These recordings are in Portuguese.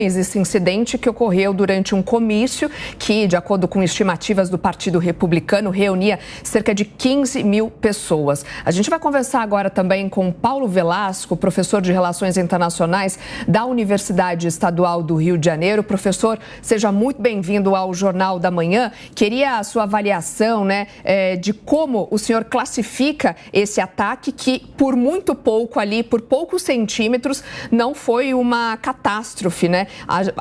esse incidente que ocorreu durante um comício que, de acordo com estimativas do Partido Republicano, reunia cerca de 15 mil pessoas. A gente vai conversar agora também com Paulo Velasco, professor de Relações Internacionais da Universidade Estadual do Rio de Janeiro. Professor, seja muito bem-vindo ao Jornal da Manhã. Queria a sua avaliação, de como o senhor classifica esse ataque que, por muito pouco ali, por poucos centímetros, não foi uma catástrofe,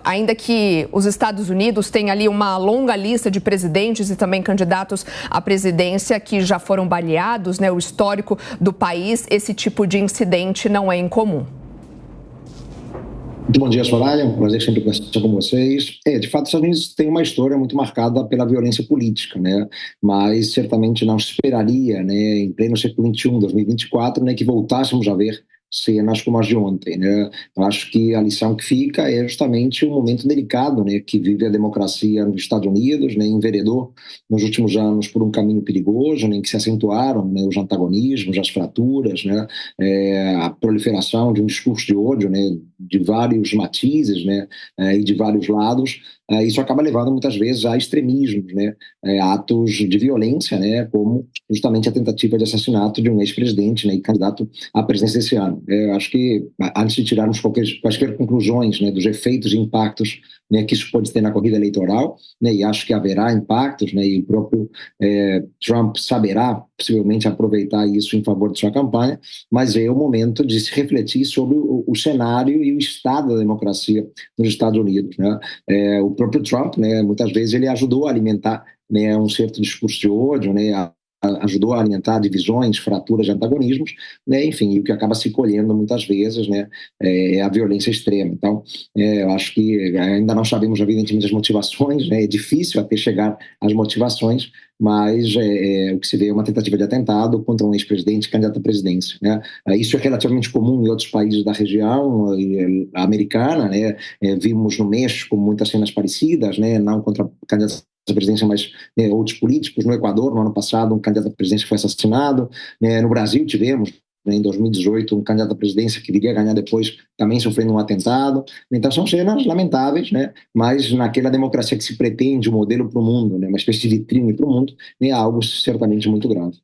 Ainda que os Estados Unidos tenham ali uma longa lista de presidentes e também candidatos à presidência que já foram baleados, o histórico do país, esse tipo de incidente não é incomum. Muito bom dia, Soraya. Um prazer sempre conversar com vocês. De fato, os Estados Unidos têm uma história muito marcada pela violência política, mas certamente não se esperaria, em pleno século XXI, 2024, que voltássemos a ver cenas como as de ontem, Eu acho que a lição que fica é justamente o momento delicado, que vive a democracia nos Estados Unidos, enveredou nos últimos anos por um caminho perigoso, em que se acentuaram os antagonismos, as fraturas, a proliferação de um discurso de ódio, de vários matizes, e de vários lados. Isso acaba levando muitas vezes a extremismos, atos de violência, como justamente a tentativa de assassinato de um ex-presidente, e candidato à presidência desse ano. Eu acho que, antes de tirarmos quaisquer conclusões dos efeitos e impactos que isso pode ter na corrida eleitoral, e acho que haverá impactos, e o próprio Trump saberá possivelmente aproveitar isso em favor de sua campanha, mas é o momento de se refletir sobre o cenário e o estado da democracia nos Estados Unidos. O próprio Trump, muitas vezes ele ajudou a alimentar um certo discurso de ódio, ajudou a alimentar divisões, fraturas de antagonismos, enfim, e o que acaba se colhendo muitas vezes, é a violência extrema. Então, eu acho que ainda não sabemos, evidentemente, as motivações, é difícil até chegar às motivações, mas o que se vê é uma tentativa de atentado contra um ex-presidente candidato à presidência. Isso é relativamente comum em outros países da região americana, vimos no México muitas cenas parecidas, não contra candidatos à presidência, mas outros políticos. No Equador, no ano passado, um candidato à presidência foi assassinado. No Brasil tivemos, em 2018, um candidato à presidência que viria a ganhar depois, também sofrendo um atentado. Então são cenas lamentáveis, mas naquela democracia que se pretende um modelo para o mundo, uma espécie de vitrine para o mundo, é algo certamente muito grave.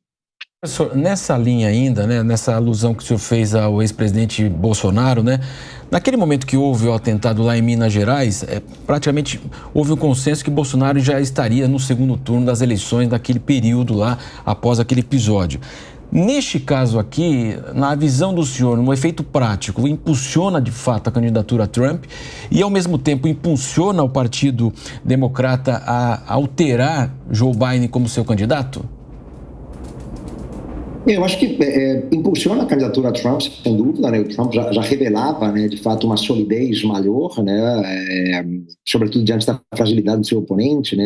Professor, nessa linha ainda, nessa alusão que o senhor fez ao ex-presidente Bolsonaro, naquele momento que houve o atentado lá em Minas Gerais, praticamente houve um consenso que Bolsonaro já estaria no segundo turno das eleições naquele período lá, após aquele episódio. Neste caso aqui, na visão do senhor, no efeito prático, impulsiona de fato a candidatura a Trump e, ao mesmo tempo, impulsiona o Partido Democrata a alterar Joe Biden como seu candidato? Eu acho que impulsiona a candidatura a Trump, sem dúvida. O Trump já revelava, de fato, uma solidez maior, sobretudo diante da fragilidade do seu oponente,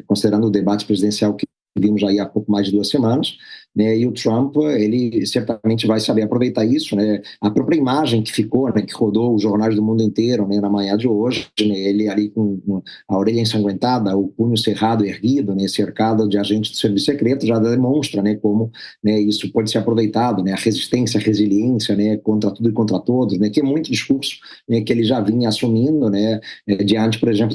considerando o debate presidencial que vimos aí há pouco mais de 2 semanas, e o Trump, ele certamente vai saber aproveitar isso, a própria imagem que ficou, que rodou os jornais do mundo inteiro, na manhã de hoje, ele ali com a orelha ensanguentada, o punho cerrado, erguido, cercado de agentes do serviço secreto, já demonstra, como isso pode ser aproveitado, a resistência, a resiliência, contra tudo e contra todos, que é muito discurso que ele já vinha assumindo, diante, por exemplo,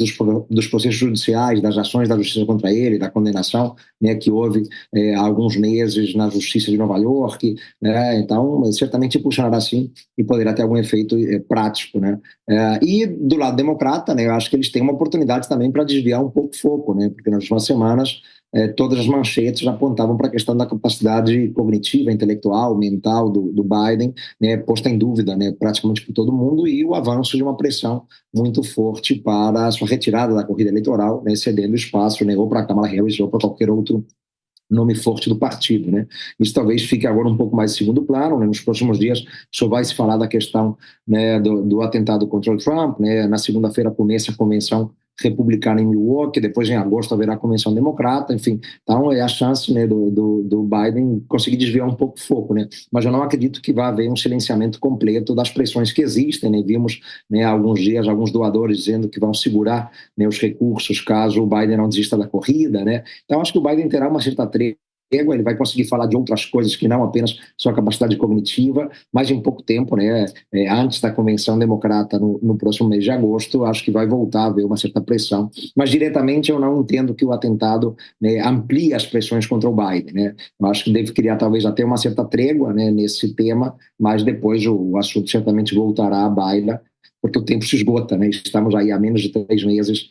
dos processos judiciais, das ações da justiça contra ele, da condenação, que houve há alguns meses na Justiça de Nova York, então certamente impulsionará sim e poderá ter algum efeito prático, e do lado democrata, eu acho que eles têm uma oportunidade também para desviar um pouco o foco, porque nas últimas semanas todas as manchetes apontavam para a questão da capacidade cognitiva, intelectual, mental do Biden, posta em dúvida, praticamente por todo mundo, e o avanço de uma pressão muito forte para a sua retirada da corrida eleitoral, cedendo espaço ou para Kamala Harris ou para qualquer outro nome forte do partido, Isso talvez fique agora um pouco mais em segundo plano, Nos próximos dias só vai se falar da questão, do atentado contra o Trump, Na segunda-feira começa a convenção republicana em Milwaukee, depois em agosto haverá a convenção democrata, enfim, então é a chance do Biden conseguir desviar um pouco o foco, mas eu não acredito que vá haver um silenciamento completo das pressões que existem, vimos há alguns dias alguns doadores dizendo que vão segurar os recursos caso o Biden não desista da corrida, então acho que o Biden terá uma certa trégua ele vai conseguir falar de outras coisas que não apenas sua capacidade cognitiva, mas em pouco tempo, né, antes da convenção democrata no próximo mês de agosto, acho que vai voltar a haver uma certa pressão, mas diretamente eu não entendo que o atentado, né, amplie as pressões contra o Biden, né, eu acho que deve criar talvez até uma certa trégua, né, nesse tema, mas depois o assunto certamente voltará à baila, porque o tempo se esgota, né? Estamos aí há menos de 3 meses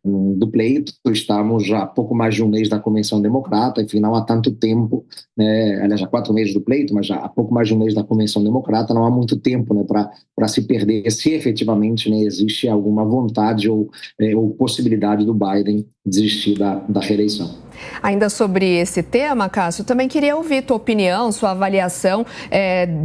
do pleito, estamos há pouco mais de um mês da Convenção Democrata, enfim, não há tanto tempo, né? Aliás, há 4 meses do pleito, mas já há pouco mais de um mês da Convenção Democrata, não há muito tempo, né, para se perder, se efetivamente, né, existe alguma vontade ou possibilidade do Biden desistir da reeleição. Ainda sobre esse tema, Cássio, também queria ouvir tua opinião, sua avaliação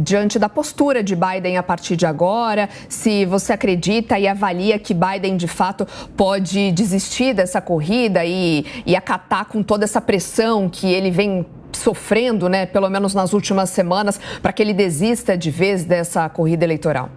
diante da postura de Biden a partir de agora, se você acredita e avalia que Biden, de fato, pode desistir dessa corrida e acatar com toda essa pressão que ele vem sofrendo, né, pelo menos nas últimas semanas, para que ele desista de vez dessa corrida eleitoral.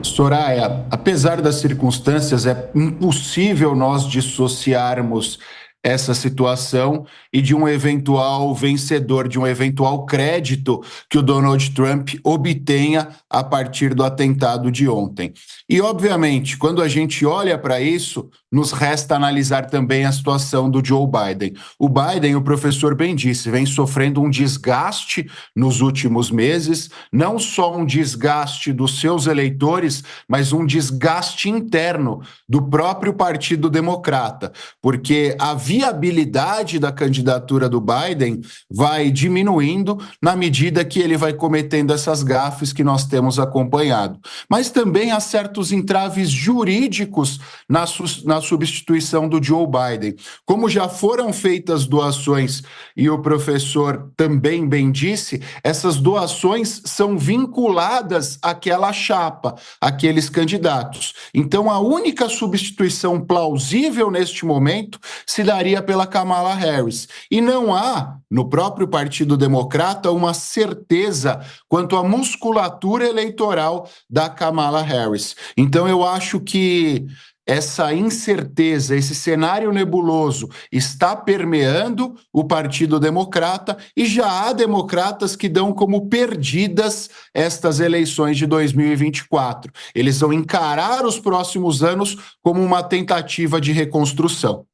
Soraya, apesar das circunstâncias, é impossível nós dissociarmos essa situação e de um eventual vencedor, de um eventual crédito que o Donald Trump obtenha a partir do atentado de ontem. E, obviamente, quando a gente olha para isso, nos resta analisar também a situação do Joe Biden. O Biden, o professor bem disse, vem sofrendo um desgaste nos últimos meses, não só um desgaste dos seus eleitores, mas um desgaste interno do próprio Partido Democrata, porque a viabilidade da candidatura do Biden vai diminuindo na medida que ele vai cometendo essas gafes que nós temos acompanhado. Mas também há certos entraves jurídicos na substituição do Joe Biden. Como já foram feitas doações, e o professor também bem disse, essas doações são vinculadas àquela chapa, àqueles candidatos. Então, a única substituição plausível neste momento se daria pela Kamala Harris. E não há, no próprio Partido Democrata, uma certeza quanto à musculatura eleitoral da Kamala Harris. Então, eu acho que essa incerteza, esse cenário nebuloso está permeando o Partido Democrata e já há democratas que dão como perdidas estas eleições de 2024. Eles vão encarar os próximos anos como uma tentativa de reconstrução.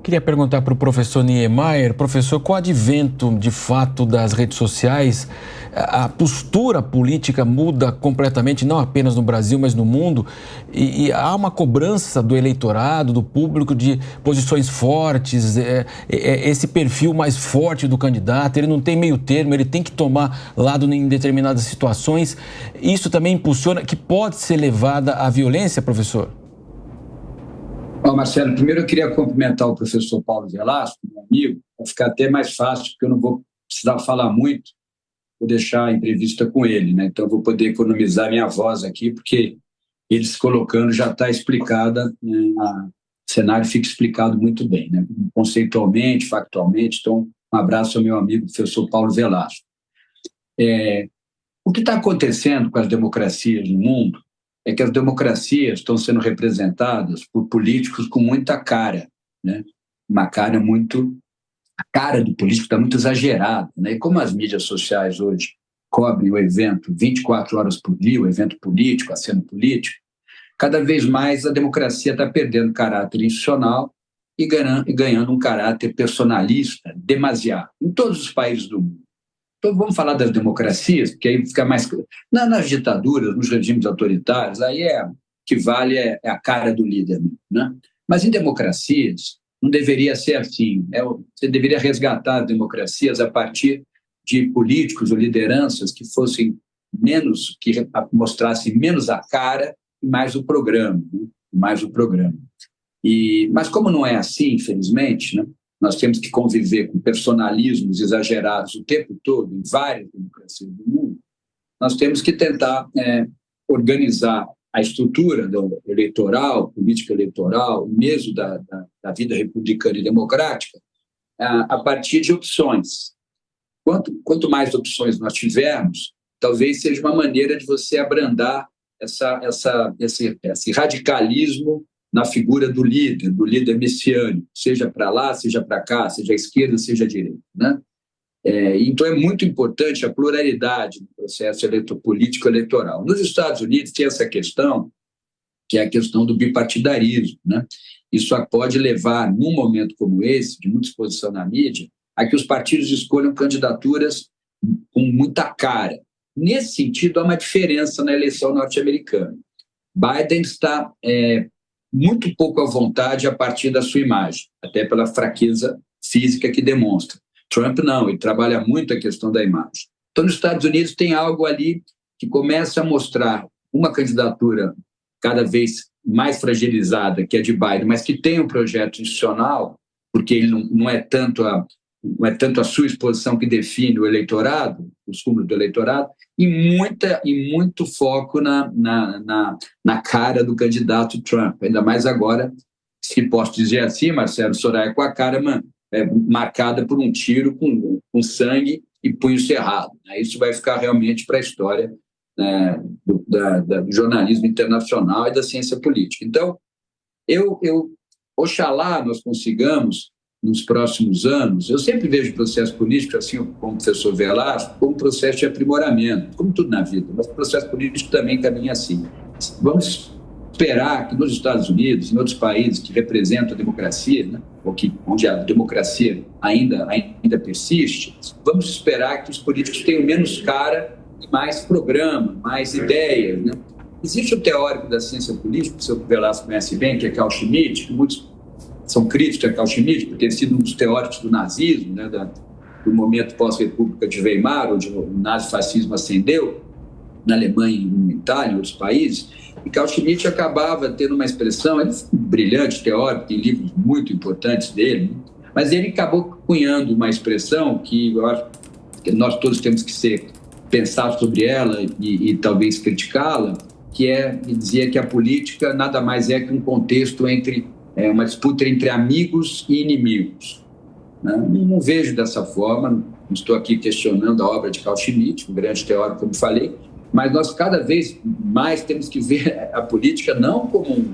Queria perguntar para o professor Niemeyer, professor, com o advento, de fato, das redes sociais, a postura política muda completamente, não apenas no Brasil, mas no mundo, e há uma cobrança do eleitorado, do público, de posições fortes, esse perfil mais forte do candidato, ele não tem meio termo, ele tem que tomar lado em determinadas situações. Isso também impulsiona, que pode ser levada à violência, professor? Bom, Marcelo, primeiro eu queria cumprimentar o professor Paulo Velasco, meu amigo, para ficar até mais fácil, porque eu não vou precisar falar muito, vou deixar a entrevista com ele, né? Então eu vou poder economizar minha voz aqui, porque ele se colocando já está explicada, né? O cenário fica explicado muito bem, né? Conceitualmente, factualmente. Então, um abraço ao meu amigo, professor Paulo Velasco. O que está acontecendo com as democracias no mundo é que as democracias estão sendo representadas por políticos com muita cara, né? Uma cara muito... A cara do político está muito exagerada, né? E como as mídias sociais hoje cobrem o evento 24 horas por dia, o evento político, a cena política, cada vez mais a democracia está perdendo caráter institucional e ganhando um caráter personalista demasiado, em todos os países do mundo. Então, vamos falar das democracias, porque aí fica mais... Nas ditaduras, nos regimes autoritários, aí que vale é a cara do líder, né? Mas em democracias, não deveria ser assim. Você deveria resgatar as democracias a partir de políticos ou lideranças que fossem menos, que mostrassem menos a cara e mais o programa, né? Mais o programa. Mas como não é assim, infelizmente, né? Nós temos que conviver com personalismos exagerados o tempo todo, em várias democracias do mundo. Nós temos que tentar organizar a estrutura eleitoral, política eleitoral, mesmo da vida republicana e democrática, a partir de opções. Quanto mais opções nós tivermos, talvez seja uma maneira de você abrandar esse radicalismo na figura do líder messiânico, seja para lá, seja para cá, seja à esquerda, seja à direita, né? Então é muito importante a pluralidade do processo político eleitoral. Nos Estados Unidos tem essa questão, que é a questão do bipartidarismo, né? Isso pode levar, num momento como esse, de muita exposição na mídia, a que os partidos escolham candidaturas com muita cara. Nesse sentido, há uma diferença na eleição norte-americana. Biden está muito pouco à vontade a partir da sua imagem, até pela fraqueza física que demonstra. Trump não, ele trabalha muito a questão da imagem. Então, nos Estados Unidos tem algo ali que começa a mostrar uma candidatura cada vez mais fragilizada, que é de Biden, mas que tem um projeto institucional, porque ele não é tanto a sua exposição que define o eleitorado, os números do eleitorado, e muito foco na cara do candidato Trump. Ainda mais agora, se posso dizer assim, Marcelo Soraya, com a cara marcada por um tiro com sangue e punho cerrado. Isso vai ficar realmente para a história do jornalismo internacional e da ciência política. Então, oxalá nós consigamos, nos próximos anos, eu sempre vejo o processo político, assim como o professor Velasco, como um processo de aprimoramento, como tudo na vida, mas o processo político também caminha assim. Vamos esperar que nos Estados Unidos, em outros países que representam a democracia, né, onde a democracia ainda persiste, vamos esperar que os políticos tenham menos cara e mais programa, mais ideias, né? Existe um teórico da ciência política, que o professor Velasco conhece bem, que é Carl Schmitt, que muitos são críticos a Carl Schmitt, por ter sido um dos teóricos do nazismo, né, do momento pós-república de Weimar, onde o nazifascismo ascendeu, na Alemanha, em Itália, em outros países. E Carl Schmitt acabava tendo uma expressão, ele foi um brilhante teórico, tem livros muito importantes dele, mas ele acabou cunhando uma expressão que eu acho que nós todos temos que pensar sobre ela e talvez criticá-la, que dizia que a política nada mais é que um contexto entre uma disputa entre amigos e inimigos. Não vejo dessa forma, não estou aqui questionando a obra de Carl Schmitt, um grande teórico, como falei, mas nós cada vez mais temos que ver a política não como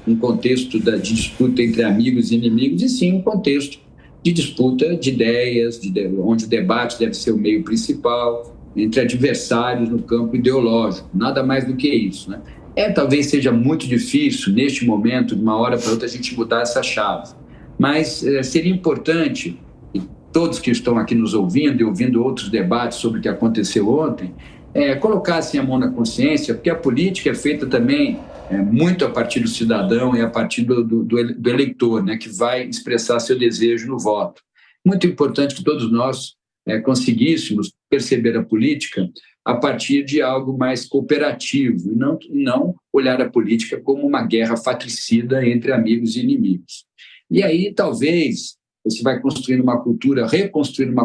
um contexto de disputa entre amigos e inimigos, e sim um contexto de disputa de ideias, onde o debate deve ser o meio principal, entre adversários no campo ideológico, nada mais do que isso, né? Talvez seja muito difícil, neste momento, de uma hora para outra, a gente mudar essa chave. Mas seria importante, e todos que estão aqui nos ouvindo e ouvindo outros debates sobre o que aconteceu ontem, colocassem a mão na consciência, porque a política é feita também muito a partir do cidadão e a partir do eleitor, né, que vai expressar seu desejo no voto. Muito importante que todos nós conseguíssemos perceber a política a partir de algo mais cooperativo, e não olhar a política como uma guerra fratricida entre amigos e inimigos. E aí, talvez, você vai reconstruir uma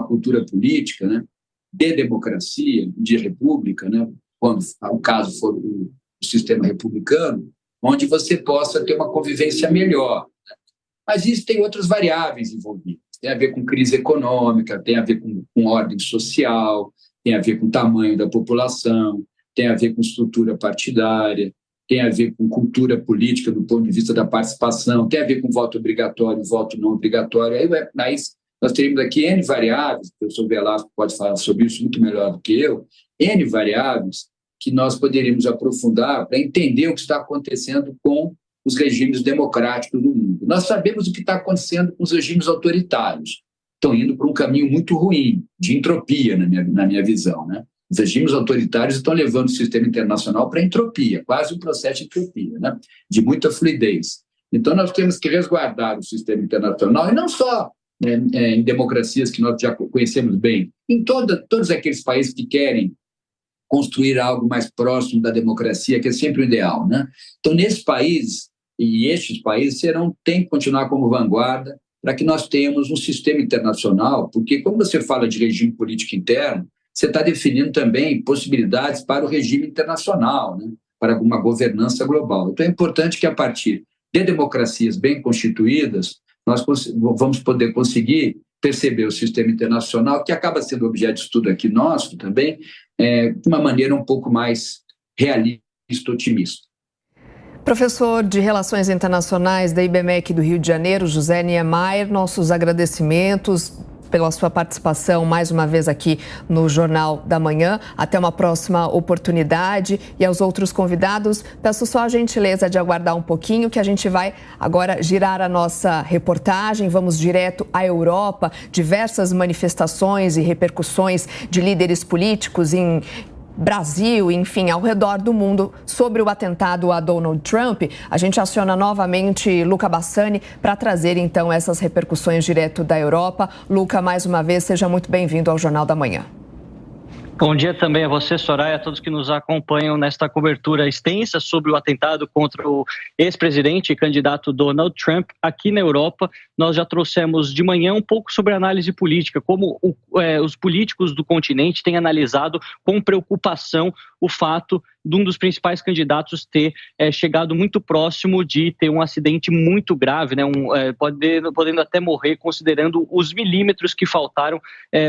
cultura política, né, de democracia, de república, né, quando o caso for o sistema republicano, onde você possa ter uma convivência melhor. Mas isso tem outras variáveis envolvidas. Tem a ver com crise econômica, tem a ver com ordem social, tem a ver com o tamanho da população, tem a ver com estrutura partidária, tem a ver com cultura política do ponto de vista da participação, tem a ver com voto obrigatório e voto não obrigatório. Aí nós teríamos aqui N variáveis, o professor Velasco pode falar sobre isso muito melhor do que eu, N variáveis que nós poderíamos aprofundar para entender o que está acontecendo com os regimes democráticos do mundo. Nós sabemos o que está acontecendo com os regimes autoritários. Estão indo para um caminho muito ruim, de entropia, na minha visão, né? Os regimes autoritários estão levando o sistema internacional para a entropia, quase um processo de entropia, né? De muita fluidez. Então, nós temos que resguardar o sistema internacional, e não só em democracias que nós já conhecemos bem, em todos aqueles países que querem construir algo mais próximo da democracia, que é sempre o ideal, né? Então, nesses países, e estes países têm que continuar como vanguarda para que nós tenhamos um sistema internacional, porque quando você fala de regime político interno, você está definindo também possibilidades para o regime internacional, né? Para uma governança global. Então é importante que a partir de democracias bem constituídas, nós vamos poder conseguir perceber o sistema internacional, que acaba sendo objeto de estudo aqui nosso também, de uma maneira um pouco mais realista, otimista. Professor de Relações Internacionais da IBMEC do Rio de Janeiro, José Niemeyer, nossos agradecimentos pela sua participação mais uma vez aqui no Jornal da Manhã. Até uma próxima oportunidade. E aos outros convidados, peço só a gentileza de aguardar um pouquinho, que a gente vai agora girar a nossa reportagem. Vamos direto à Europa. Diversas manifestações e repercussões de líderes políticos em Brasil, enfim, ao redor do mundo sobre o atentado a Donald Trump. A gente aciona novamente Luca Bassani para trazer então essas repercussões direto da Europa. Luca, mais uma vez, seja muito bem-vindo ao Jornal da Manhã. Bom dia também a você, Soraya, a todos que nos acompanham nesta cobertura extensa sobre o atentado contra o ex-presidente e candidato Donald Trump aqui na Europa. Nós já trouxemos de manhã um pouco sobre análise política, como os políticos do continente têm analisado com preocupação o fato de um dos principais candidatos ter chegado muito próximo de ter um acidente muito grave, né? Podendo até morrer, considerando os milímetros que faltaram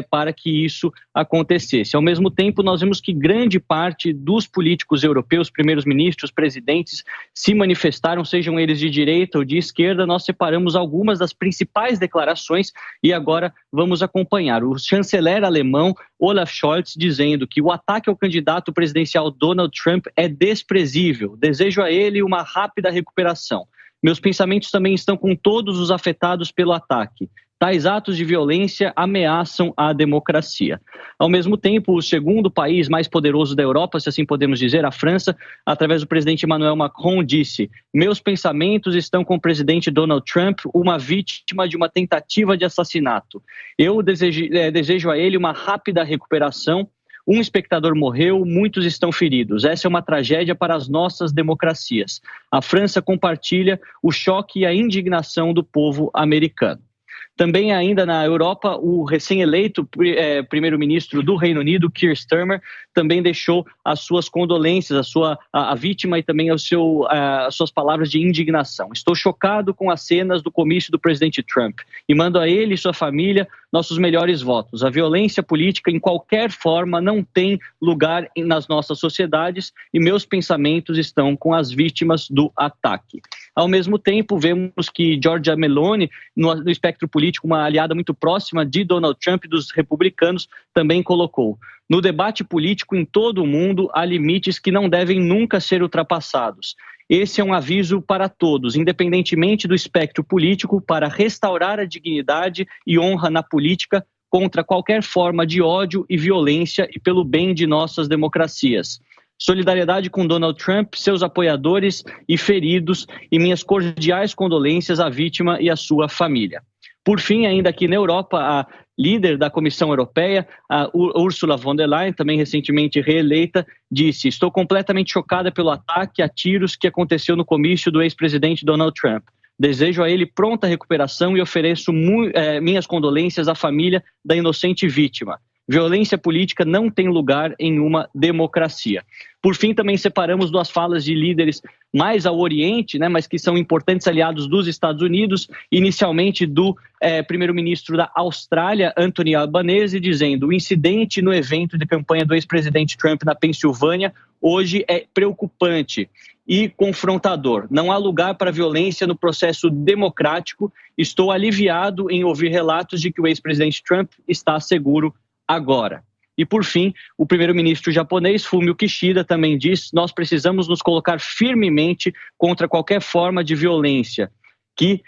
para que isso acontecesse. Ao mesmo tempo, nós vemos que grande parte dos políticos europeus, primeiros ministros, presidentes, se manifestaram, sejam eles de direita ou de esquerda. Nós separamos algumas das principais declarações e agora vamos acompanhar. O chanceler alemão Olaf Scholz dizendo que o ataque ao candidato presidencial Donald Trump é desprezível. Desejo a ele uma rápida recuperação. Meus pensamentos também estão com todos os afetados pelo ataque. Tais atos de violência ameaçam a democracia. Ao mesmo tempo, o segundo país mais poderoso da Europa, se assim podemos dizer, a França, através do presidente Emmanuel Macron, disse: meus pensamentos estão com o presidente Donald Trump, uma vítima de uma tentativa de assassinato. Eu desejo a ele uma rápida recuperação. Um espectador morreu, muitos estão feridos. Essa é uma tragédia para as nossas democracias. A França compartilha o choque e a indignação do povo americano. Também ainda na Europa, o recém-eleito primeiro-ministro do Reino Unido, Keir Starmer, também deixou as suas condolências, a vítima e também as suas palavras de indignação. Estou chocado com as cenas do comício do presidente Trump e mando a ele e sua família nossos melhores votos. A violência política, em qualquer forma, não tem lugar nas nossas sociedades e meus pensamentos estão com as vítimas do ataque. Ao mesmo tempo, vemos que Giorgia Meloni, no espectro político, uma aliada muito próxima de Donald Trump e dos republicanos, também colocou: no debate político em todo o mundo, há limites que não devem nunca ser ultrapassados. Esse é um aviso para todos, independentemente do espectro político, para restaurar a dignidade e honra na política contra qualquer forma de ódio e violência e pelo bem de nossas democracias. Solidariedade com Donald Trump, seus apoiadores e feridos, e minhas cordiais condolências à vítima e à sua família. Por fim, ainda aqui na Europa, a líder da Comissão Europeia, a Ursula von der Leyen, também recentemente reeleita, disse: estou completamente chocada pelo ataque a tiros que aconteceu no comício do ex-presidente Donald Trump. Desejo a ele pronta recuperação e ofereço minhas condolências à família da inocente vítima. Violência política não tem lugar em uma democracia. Por fim, também separamos duas falas de líderes mais ao Oriente, né, mas que são importantes aliados dos Estados Unidos, inicialmente do primeiro-ministro da Austrália, Anthony Albanese, dizendo: o incidente no evento de campanha do ex-presidente Trump na Pensilvânia hoje é preocupante e confrontador. Não há lugar para violência no processo democrático. Estou aliviado em ouvir relatos de que o ex-presidente Trump está seguro agora. E, por fim, o primeiro-ministro japonês, Fumio Kishida, também diz: nós precisamos nos colocar firmemente contra qualquer forma de violência que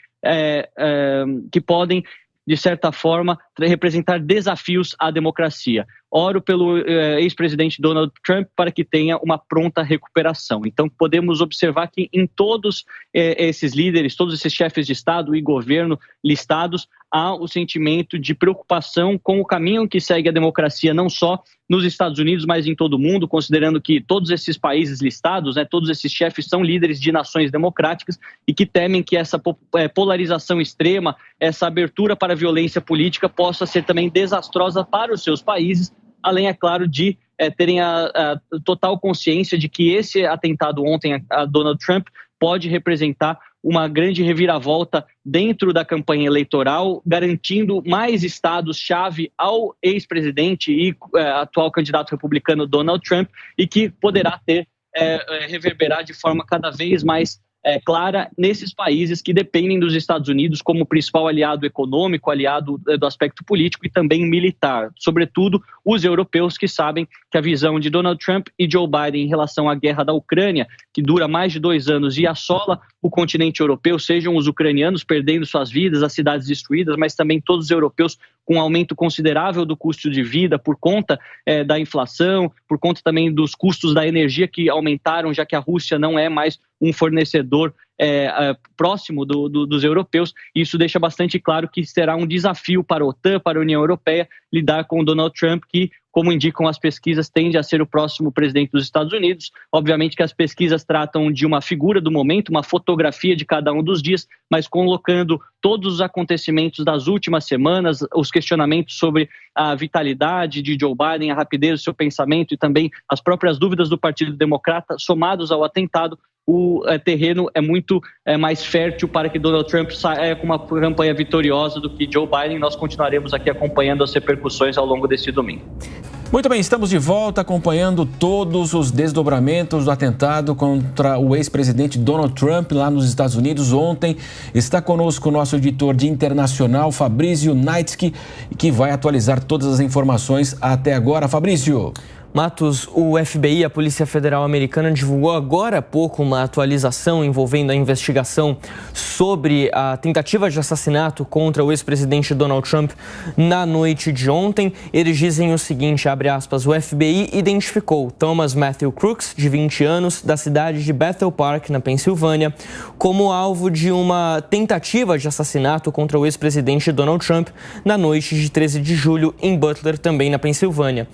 podem, de certa forma, representar desafios à democracia. Oro pelo ex-presidente Donald Trump para que tenha uma pronta recuperação. Então, podemos observar que em todos esses líderes, todos esses chefes de Estado e governo listados, há o sentimento de preocupação com o caminho que segue a democracia, não só nos Estados Unidos, mas em todo o mundo, considerando que todos esses países listados, né, todos esses chefes são líderes de nações democráticas e que temem que essa polarização extrema, essa abertura para a violência política possa ser também desastrosa para os seus países, além, é claro, de terem a total consciência de que esse atentado ontem a Donald Trump pode representar uma grande reviravolta dentro da campanha eleitoral, garantindo mais estados-chave ao ex-presidente e atual candidato republicano Donald Trump, e que poderá ter reverberar de forma cada vez mais clara nesses países que dependem dos Estados Unidos como principal aliado econômico, aliado do aspecto político e também militar. Sobretudo, os europeus que sabem que a visão de Donald Trump e Joe Biden em relação à guerra da Ucrânia, que dura mais de 2 anos e assola o continente europeu, sejam os ucranianos perdendo suas vidas, as cidades destruídas, mas também todos os europeus com um aumento considerável do custo de vida por conta da inflação, por conta também dos custos da energia que aumentaram, já que a Rússia não é mais um fornecedor próximo dos europeus. Isso deixa bastante claro que será um desafio para a OTAN, para a União Europeia, lidar com o Donald Trump, que, como indicam as pesquisas, tende a ser o próximo presidente dos Estados Unidos. Obviamente que as pesquisas tratam de uma figura do momento, uma fotografia de cada um dos dias, mas colocando todos os acontecimentos das últimas semanas, os questionamentos sobre a vitalidade de Joe Biden, a rapidez do seu pensamento e também as próprias dúvidas do Partido Democrata, somados ao atentado, o terreno é muito mais fértil para que Donald Trump saia com uma campanha vitoriosa do que Joe Biden. Nós continuaremos aqui acompanhando as repercussões ao longo desse domingo. Muito bem, estamos de volta acompanhando todos os desdobramentos do atentado contra o ex-presidente Donald Trump lá nos Estados Unidos ontem. Está conosco o nosso editor de internacional, Fabrício Naitsky, que vai atualizar todas as informações até agora. Fabrício. Matos, o FBI, a Polícia Federal Americana, divulgou agora há pouco uma atualização envolvendo a investigação sobre a tentativa de assassinato contra o ex-presidente Donald Trump na noite de ontem. Eles dizem o seguinte, abre aspas, o FBI identificou Thomas Matthew Crooks, de 20 anos, da cidade de Bethel Park, na Pensilvânia, como alvo de uma tentativa de assassinato contra o ex-presidente Donald Trump na noite de 13 de julho em Butler, também na Pensilvânia.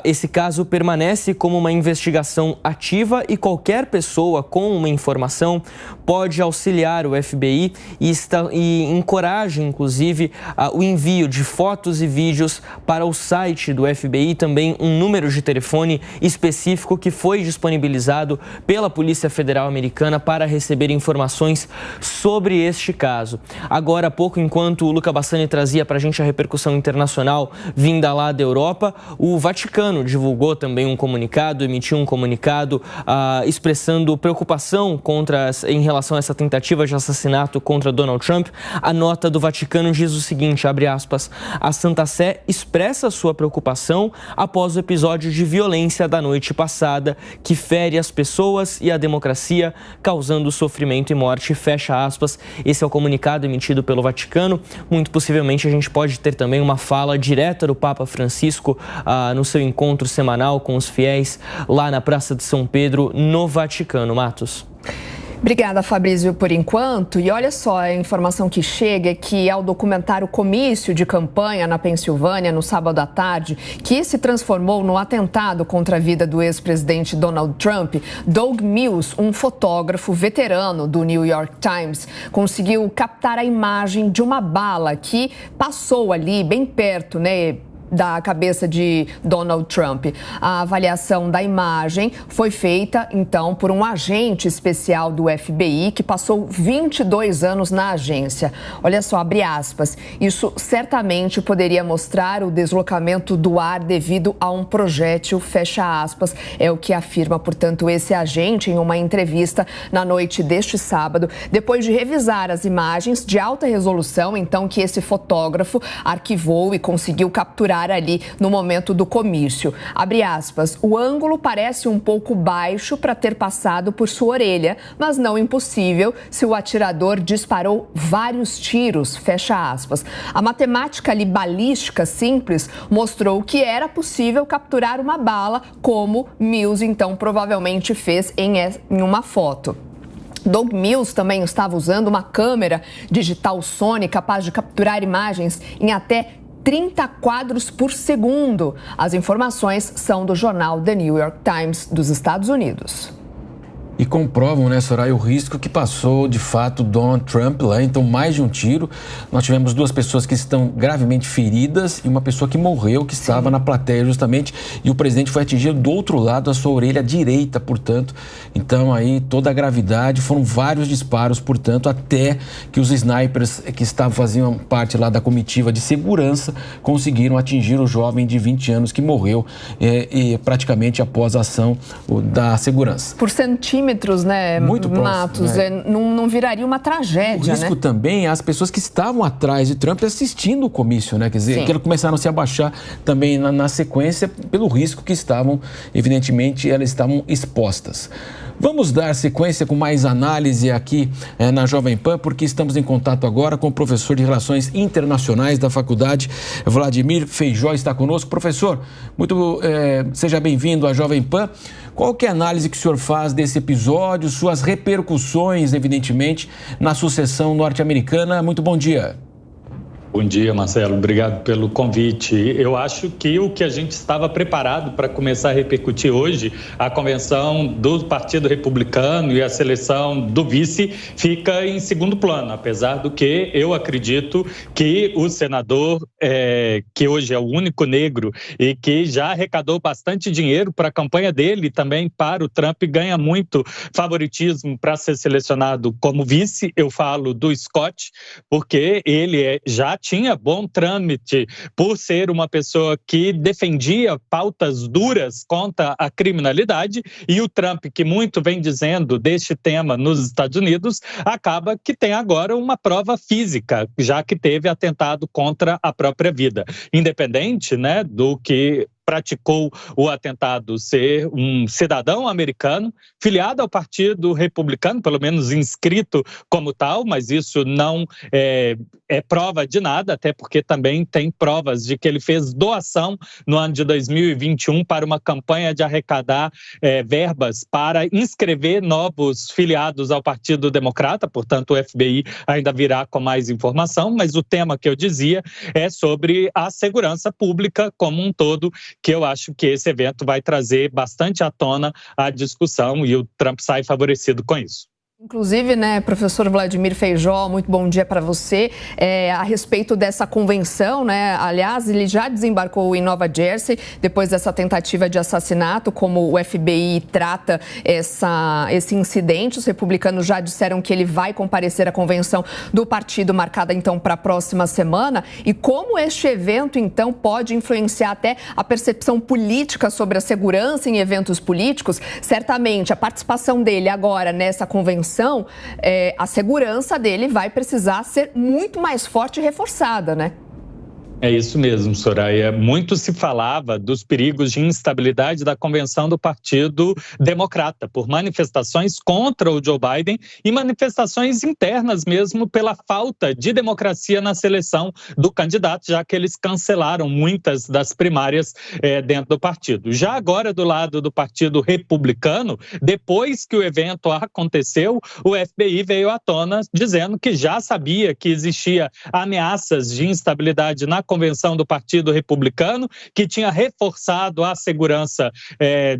Esse caso permanece como uma investigação ativa e qualquer pessoa com uma informação pode auxiliar o FBI e encoraja, inclusive, o envio de fotos e vídeos para o site do FBI, também um número de telefone específico que foi disponibilizado pela Polícia Federal Americana para receber informações sobre este caso. Agora há pouco, enquanto o Luca Bassani trazia para a gente a repercussão internacional vinda lá da Europa, o Vaticano divulgou também um comunicado, emitiu um comunicado expressando preocupação em relação a essa tentativa de assassinato contra Donald Trump. A nota do Vaticano diz o seguinte, abre aspas, a Santa Sé expressa sua preocupação após o episódio de violência da noite passada que fere as pessoas e a democracia, causando sofrimento e morte, fecha aspas. Esse é o comunicado emitido pelo Vaticano. Muito possivelmente a gente pode ter também uma fala direta do Papa Francisco no seu encontro semanal com os fiéis lá na Praça de São Pedro, no Vaticano. Matos. Obrigada, Fabrício, por enquanto. E olha só, a informação que chega é que ao documentar o comício de campanha na Pensilvânia no sábado à tarde, que se transformou no atentado contra a vida do ex-presidente Donald Trump, Doug Mills, um fotógrafo veterano do New York Times, conseguiu captar a imagem de uma bala que passou ali bem perto, da cabeça de Donald Trump. A avaliação da imagem foi feita, então, por um agente especial do FBI que passou 22 anos na agência. Olha só, abre aspas, isso certamente poderia mostrar o deslocamento do ar devido a um projétil, fecha aspas, é o que afirma, portanto, esse agente em uma entrevista na noite deste sábado, depois de revisar as imagens de alta resolução, então, que esse fotógrafo arquivou e conseguiu capturar ali no momento do comício. Abre aspas, o ângulo parece um pouco baixo para ter passado por sua orelha, mas não impossível se o atirador disparou vários tiros, fecha aspas. A matemática ali balística simples mostrou que era possível capturar uma bala, como Mills então provavelmente fez em uma foto. Doug Mills também estava usando uma câmera digital Sony capaz de capturar imagens em até 30 quadros por segundo. As informações são do jornal The New York Times dos Estados Unidos. E comprovam, né, Soraya, o risco que passou, de fato, Donald Trump lá. Então, mais de um tiro. Nós tivemos 2 pessoas que estão gravemente feridas e uma pessoa que morreu, que estava na plateia justamente. E o presidente foi atingido do outro lado, a sua orelha direita, portanto. Então, aí, toda a gravidade. Foram vários disparos, portanto, até que os snipers que faziam parte lá da comitiva de segurança conseguiram atingir o jovem de 20 anos que morreu e praticamente após a ação da segurança. Por centímetros, né, muito Matos? Próximo, né? Não viraria uma tragédia, o risco, né? também as pessoas que estavam atrás de Trump assistindo o comício, né? Quer dizer, Sim. que eles começaram a se abaixar também na sequência pelo risco que estavam, evidentemente, elas estavam expostas. Vamos dar sequência com mais análise aqui na Jovem Pan, porque estamos em contato agora com o professor de Relações Internacionais da Faculdade, Vladimir Feijó, está conosco. Professor, seja bem-vindo à Jovem Pan. Qual que é a análise que o senhor faz desse episódio, suas repercussões, evidentemente, na sucessão norte-americana? Muito bom dia. Bom dia, Marcelo. Obrigado pelo convite. Eu acho que o que a gente estava preparado para começar a repercutir hoje, a convenção do Partido Republicano e a seleção do vice, fica em segundo plano, apesar do que eu acredito que o senador, que hoje é o único negro e que já arrecadou bastante dinheiro para a campanha dele e também para o Trump, ganha muito favoritismo para ser selecionado como vice. Eu falo do Scott, porque ele já tinha bom trâmite por ser uma pessoa que defendia pautas duras contra a criminalidade, e o Trump, que muito vem dizendo deste tema nos Estados Unidos, acaba que tem agora uma prova física, já que teve atentado contra a própria vida. Independente, né, do que praticou o atentado ser um cidadão americano, filiado ao Partido Republicano, pelo menos inscrito como tal, mas isso não é prova de nada, até porque também tem provas de que ele fez doação no ano de 2021 para uma campanha de arrecadar verbas para inscrever novos filiados ao Partido Democrata, portanto o FBI ainda virá com mais informação, mas o tema que eu dizia é sobre a segurança pública como um todo, que eu acho que esse evento vai trazer bastante à tona a discussão e o Trump sai favorecido com isso. Inclusive, né, professor Vladimir Feijó, muito bom dia para você. A respeito dessa convenção, né, aliás, ele já desembarcou em Nova Jersey depois dessa tentativa de assassinato. Como o FBI trata esse incidente, os republicanos já disseram que ele vai comparecer à convenção do partido marcada então para a próxima semana. E como este evento então pode influenciar até a percepção política sobre a segurança em eventos políticos? Certamente a participação dele agora nessa convenção, a segurança dele vai precisar ser muito mais forte e reforçada, né? É isso mesmo, Soraya. Muito se falava dos perigos de instabilidade da convenção do Partido Democrata, por manifestações contra o Joe Biden e manifestações internas mesmo pela falta de democracia na seleção do candidato, já que eles cancelaram muitas das primárias dentro do partido. Já agora, do lado do Partido Republicano, depois que o evento aconteceu, o FBI veio à tona dizendo que já sabia que existia ameaças de instabilidade na convenção do Partido Republicano, que tinha reforçado a segurança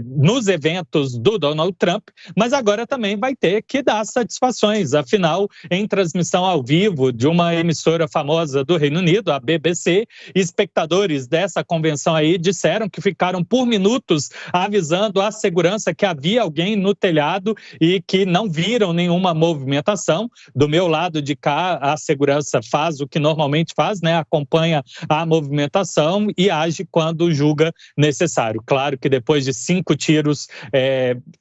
nos eventos do Donald Trump, mas agora também vai ter que dar satisfações. Afinal, em transmissão ao vivo de uma emissora famosa do Reino Unido, a BBC, espectadores dessa convenção aí disseram que ficaram por minutos avisando a segurança que havia alguém no telhado e que não viram nenhuma movimentação. Do meu lado de cá, a segurança faz o que normalmente faz, né? Acompanha a movimentação e age quando julga necessário. Claro que depois de 5 tiros,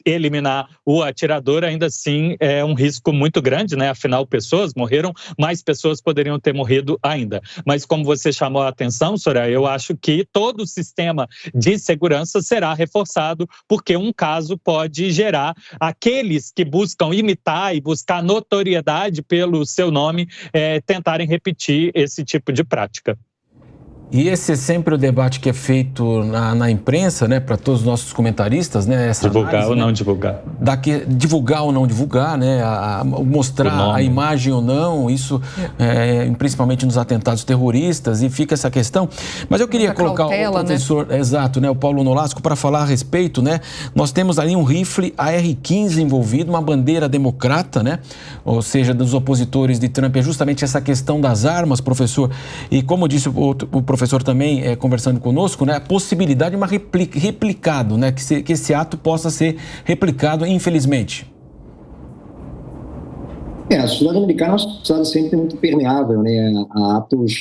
eliminar o atirador ainda assim é um risco muito grande, né? Afinal, pessoas morreram, mais pessoas poderiam ter morrido ainda. Mas como você chamou a atenção, Soraya, eu acho que todo o sistema de segurança será reforçado, porque um caso pode gerar aqueles que buscam imitar e buscar notoriedade pelo seu nome, tentarem repetir esse tipo de prática. E esse é sempre o debate que é feito na imprensa, né, para todos os nossos comentaristas, né? Essa divulgar análise, ou né, não divulgar. Divulgar ou não divulgar, né? Mostrar a imagem ou não, isso principalmente nos atentados terroristas, e fica essa questão. Mas eu queria colocar o professor, né? Exato, né, o Paulo Nolasco, para falar a respeito, né? Nós temos ali um rifle AR-15 envolvido, uma bandeira democrata, né? Ou seja, dos opositores de Trump, é justamente essa questão das armas, professor. E como disse o professor também conversando conosco, né, a possibilidade de uma replicado, né, que esse ato possa ser replicado, infelizmente. A sociedade americana é uma sociedade sempre muito permeável, né, a atos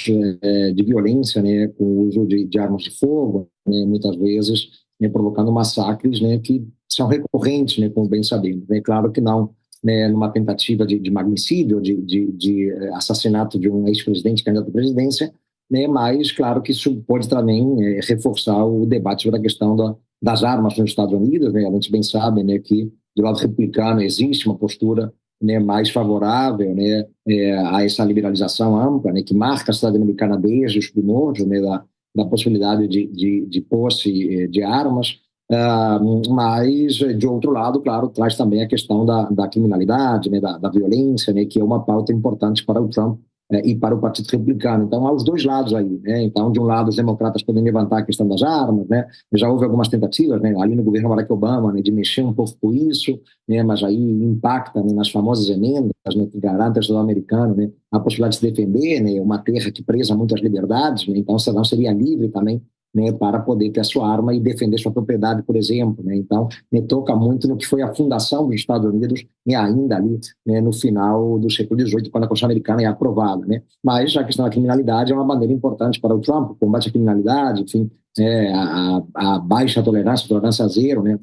de violência, né, com o uso de armas de fogo, né, muitas vezes, né, provocando massacres, né, que são recorrentes, né, como bem sabemos. É claro que não, né, numa tentativa de magnicidio, de assassinato de um ex-presidente candidato à presidência, né, mas claro que isso pode também reforçar o debate sobre a questão das armas nos Estados Unidos, né, a gente bem sabe, né, que do lado republicano existe uma postura, né, mais favorável, né, a essa liberalização ampla, né, que marca a sociedade americana desde os primórdios, né, da possibilidade de posse de armas, mas de outro lado, claro, traz também a questão da criminalidade, né, da violência, né, que é uma pauta importante para o Trump e para o Partido Republicano. Então, há os dois lados aí, né? Então, de um lado, os democratas podem levantar a questão das armas, né? Já houve algumas tentativas, né, ali no governo Barack Obama, né, de mexer um pouco com isso, né, mas aí impacta, né, nas famosas emendas, né, que garantem ao cidadão americano, né, a possibilidade de se defender, né, uma terra que preza muitas liberdades, né, então o cidadão seria livre também, né, para poder ter a sua arma e defender sua propriedade, por exemplo, né? Então, me toca muito no que foi a fundação dos Estados Unidos, né, ainda ali, né, no final do século XVIII, quando a Constituição americana é aprovada, né? Mas a questão da criminalidade é uma bandeira importante para o Trump, o combate à criminalidade, enfim, a baixa tolerância zero, né,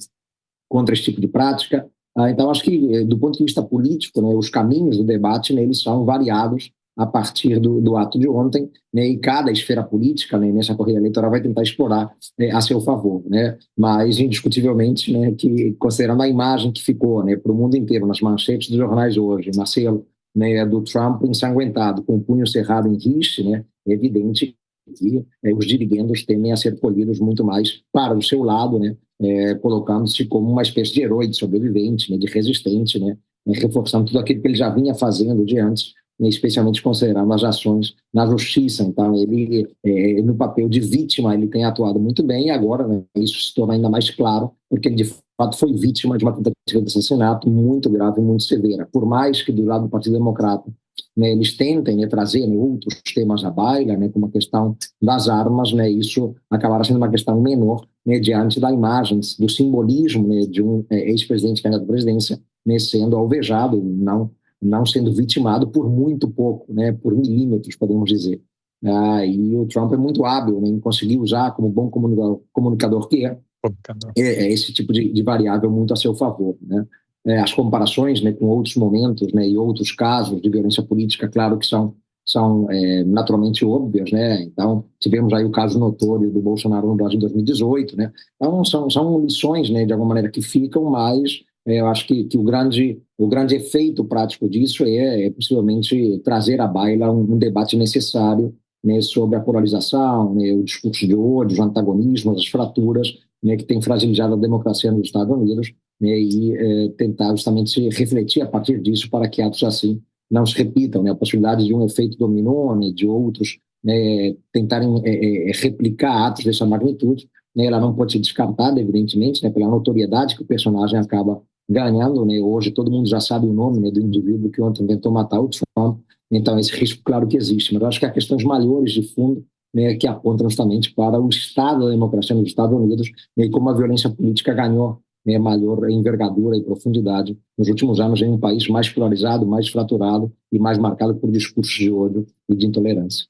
contra esse tipo de prática. Então, acho que, do ponto de vista político, né, os caminhos do debate, né, eles são variados a partir do ato de ontem, né, e cada esfera política, né, nessa corrida eleitoral vai tentar explorar, né, a seu favor, né, mas indiscutivelmente, né, que considerando a imagem que ficou, né, para o mundo inteiro nas manchetes dos jornais hoje, Marcelo, né, do Trump ensanguentado com o punho cerrado em riste, né, é evidente que os dirigendos tendem a ser colhidos muito mais para o seu lado, né, colocando-se como uma espécie de herói, de sobrevivente, né, de resistente, né, reforçando tudo aquilo que ele já vinha fazendo de antes, especialmente considerando as ações na justiça. Então, ele, no papel de vítima, ele tem atuado muito bem, e agora, né, isso se torna ainda mais claro, porque ele, de fato, foi vítima de uma tentativa de assassinato muito grave e muito severa. Por mais que, do lado do Partido Democrata, né, eles tentem, né, trazer, né, outros temas à baila, né, como a questão das armas, né, isso acabará sendo uma questão menor, né, diante da imagem, do simbolismo, né, de um ex-presidente candidato à presidência, né, sendo alvejado, não sendo vitimado por muito pouco, né, por milímetros, podemos dizer. E o Trump é muito hábil, né, em conseguir usar, como bom comunicador que é esse tipo de variável muito a seu favor, né. As comparações, né, com outros momentos, né, e outros casos de violência política, claro que são naturalmente óbvias, né. Então, tivemos aí o caso notório do Bolsonaro no Brasil em 2018, né. Então, são lições, né, de alguma maneira que ficam, mas eu acho que o grande efeito prático disso é possivelmente trazer à baila um debate necessário, né, sobre a polarização, né, o discurso de ódio, os antagonismos, as fraturas, né, que tem fragilizado a democracia nos Estados Unidos, né, e tentar justamente refletir a partir disso para que atos assim não se repitam, né, a possibilidade de um efeito dominó, né, de outros, né, tentarem replicar atos dessa magnitude, né, ela não pode ser descartada, evidentemente, né, pela notoriedade que o personagem acaba ganhando, né. Hoje todo mundo já sabe o nome, né, do indivíduo que ontem tentou matar o Trump, então esse risco claro que existe, mas eu acho que há questões maiores de fundo, né, que apontam justamente para o estado da democracia nos Estados Unidos, né, e como a violência política ganhou, né, maior envergadura e profundidade nos últimos anos em um país mais polarizado, mais fraturado e mais marcado por discursos de ódio e de intolerância.